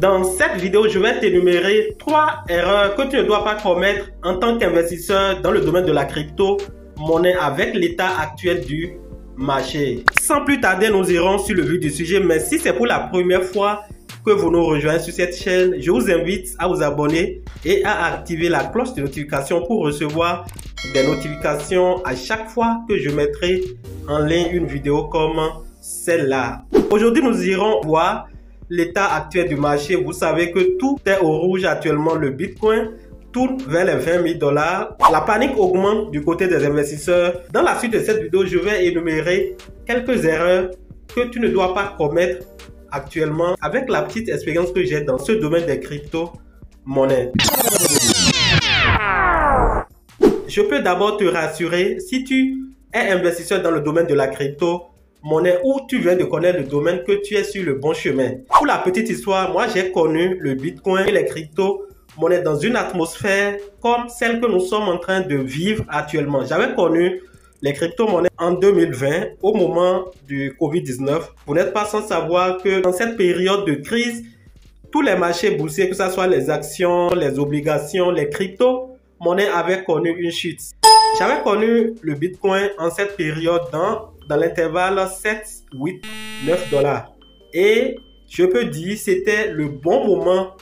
Dans cette vidéo, je vais t'énumérer 3 erreurs que tu ne dois pas commettre en tant qu'investisseur dans le domaine de la crypto-monnaie avec l'état actuel du marché. Sans plus tarder, nous irons sur le vif du sujet, mais si c'est pour la première fois que vous nous rejoignez sur cette chaîne, je vous invite à vous abonner et à activer la cloche de notification pour recevoir des notifications à chaque fois que je mettrai en ligne une vidéo comme celle-là. Aujourd'hui, nous irons voir l'état actuel du marché. Vous savez que tout est au rouge actuellement. Le Bitcoin tourne vers les 20 000 $. La panique augmente du côté des investisseurs. Dans la suite de cette vidéo, je vais énumérer quelques erreurs que tu ne dois pas commettre actuellement avec la petite expérience que j'ai dans ce domaine des crypto-monnaies. Je peux d'abord te rassurer, si tu es investisseur dans le domaine de la crypto-monnaie ou tu viens de connaître le domaine, que tu es sur le bon chemin. Pour la petite histoire, moi j'ai connu le Bitcoin et les crypto-monnaies dans une atmosphère comme celle que nous sommes en train de vivre actuellement. J'avais connu les crypto-monnaies en 2020 au moment du Covid-19. Vous n'êtes pas sans savoir que dans cette période de crise, tous les marchés boursiers, que ce soit les actions, les obligations, les crypto-monnaies avaient connu une chute. J'avais connu le Bitcoin en cette période dans l'intervalle 7, 8, 9 $. Et je peux dire que c'était le bon moment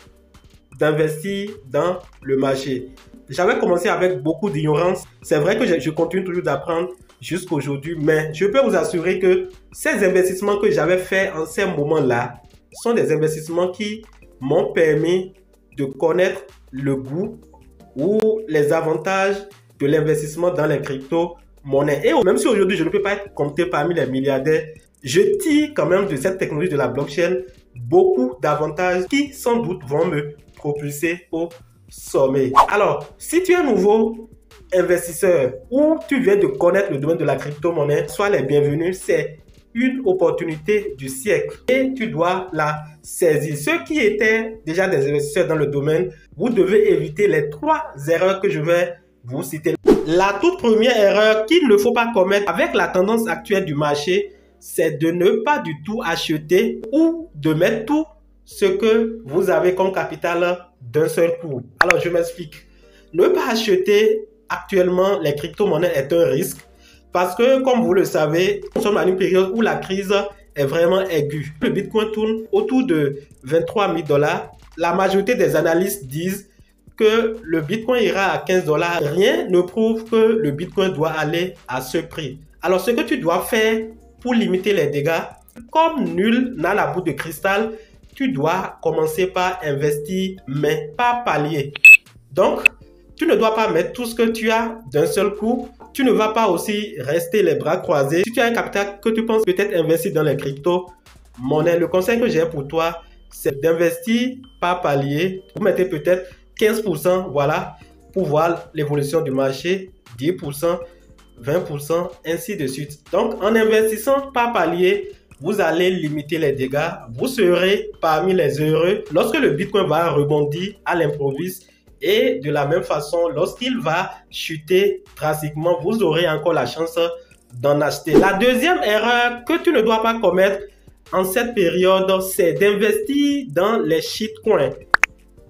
d'investir dans le marché. J'avais commencé avec beaucoup d'ignorance. C'est vrai que je continue toujours d'apprendre jusqu'à aujourd'hui, mais je peux vous assurer que ces investissements que j'avais faits en ces moments-là sont des investissements qui m'ont permis de connaître le goût ou les avantages de l'investissement dans les crypto-monnaies. Et même si aujourd'hui je ne peux pas être compté parmi les milliardaires, je tire quand même de cette technologie de la blockchain beaucoup d'avantages qui sans doute vont me propulser au sommet. Alors, si tu es un nouveau investisseur ou tu viens de connaître le domaine de la crypto-monnaie, sois les bienvenus. C'est une opportunité du siècle et tu dois la saisir. Ceux qui étaient déjà des investisseurs dans le domaine, vous devez éviter les 3 erreurs que je vais vous citer. La toute première erreur qu'il ne faut pas commettre avec la tendance actuelle du marché, c'est de ne pas du tout acheter ou de mettre tout ce que vous avez comme capital d'un seul coup. Alors, je m'explique. Ne pas acheter actuellement les crypto-monnaies est un risque parce que, comme vous le savez, nous sommes à une période où la crise est vraiment aiguë. Le Bitcoin tourne autour de 23 000 $. La majorité des analystes disent que le Bitcoin ira à 15 $. Rien ne prouve que le Bitcoin doit aller à ce prix. Alors, ce que tu dois faire pour limiter les dégâts, comme nul n'a la boule de cristal, tu dois commencer par investir, mais pas palier. Donc, tu ne dois pas mettre tout ce que tu as d'un seul coup. Tu ne vas pas aussi rester les bras croisés. Si tu as un capital que tu penses peut-être investir dans les crypto-monnaies, le conseil que j'ai pour toi, c'est d'investir par palier. Vous mettez peut-être 15%, voilà, pour voir l'évolution du marché, 10%, 20%, ainsi de suite. Donc, en investissant par palier, vous allez limiter les dégâts. Vous serez parmi les heureux lorsque le Bitcoin va rebondir à l'improviste. Et de la même façon, lorsqu'il va chuter drastiquement, vous aurez encore la chance d'en acheter. La deuxième erreur que tu ne dois pas commettre en cette période, c'est d'investir dans les shitcoins.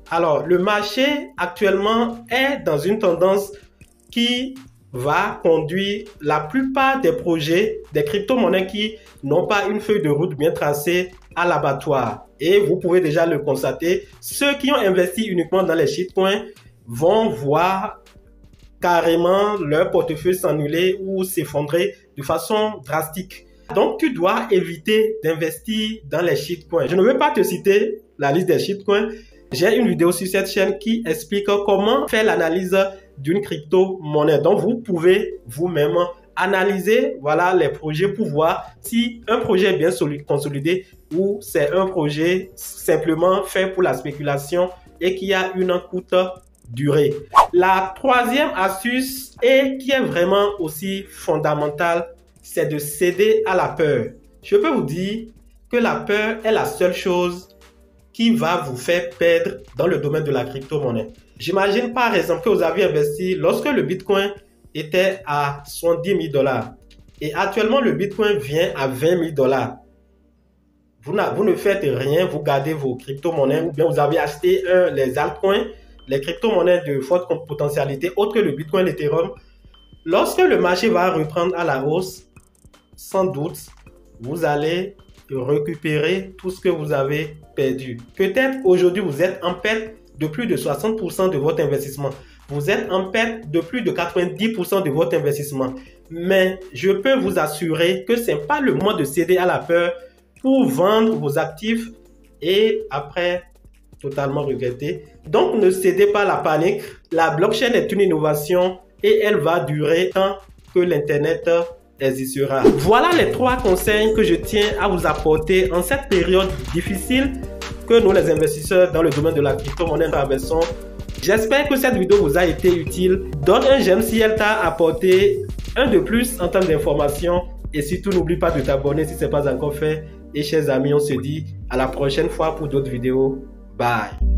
Alors, le marché actuellement est dans une tendance qui va conduire la plupart des projets, des crypto-monnaies qui n'ont pas une feuille de route bien tracée à l'abattoir. Et vous pouvez déjà le constater, ceux qui ont investi uniquement dans les shitcoins vont voir carrément leur portefeuille s'annuler ou s'effondrer de façon drastique. Donc, tu dois éviter d'investir dans les shitcoins. Je ne vais pas te citer la liste des shitcoins. J'ai une vidéo sur cette chaîne qui explique comment faire l'analyse d'une crypto-monnaie. Donc, vous pouvez vous-même analyser voilà, les projets pour voir si un projet est bien consolidé ou c'est un projet simplement fait pour la spéculation et qui a une courte durée. La troisième astuce et qui est vraiment aussi fondamentale, c'est de céder à la peur. Je peux vous dire que la peur est la seule chose qui va vous faire perdre dans le domaine de la crypto-monnaie. J'imagine par exemple que vous avez investi lorsque le Bitcoin était à 70 000 $. Et actuellement, le Bitcoin vient à 20 000 $. vous ne faites rien, vous gardez vos crypto-monnaies ou bien vous avez acheté les altcoins, les crypto-monnaies de forte potentialité, autre que le Bitcoin, l'Ethereum. Lorsque le marché va reprendre à la hausse, sans doute, vous allez récupérer tout ce que vous avez perdu. Peut-être aujourd'hui, vous êtes en perte de plus de 60% de votre investissement. Vous êtes en perte de plus de 90% de votre investissement. Mais je peux vous assurer que ce n'est pas le moment de céder à la peur pour vendre vos actifs et après totalement regretter. Donc ne cédez pas à la panique. La blockchain est une innovation et elle va durer tant que l'Internet existera. Voilà les 3 conseils que je tiens à vous apporter en cette période difficile que nous les investisseurs dans le domaine de la crypto-monnaie traversons. J'espère que cette vidéo vous a été utile. Donne un j'aime si elle t'a apporté un de plus en termes d'informations. Et surtout, n'oublie pas de t'abonner si ce n'est pas encore fait. Et chers amis, on se dit à la prochaine fois pour d'autres vidéos. Bye.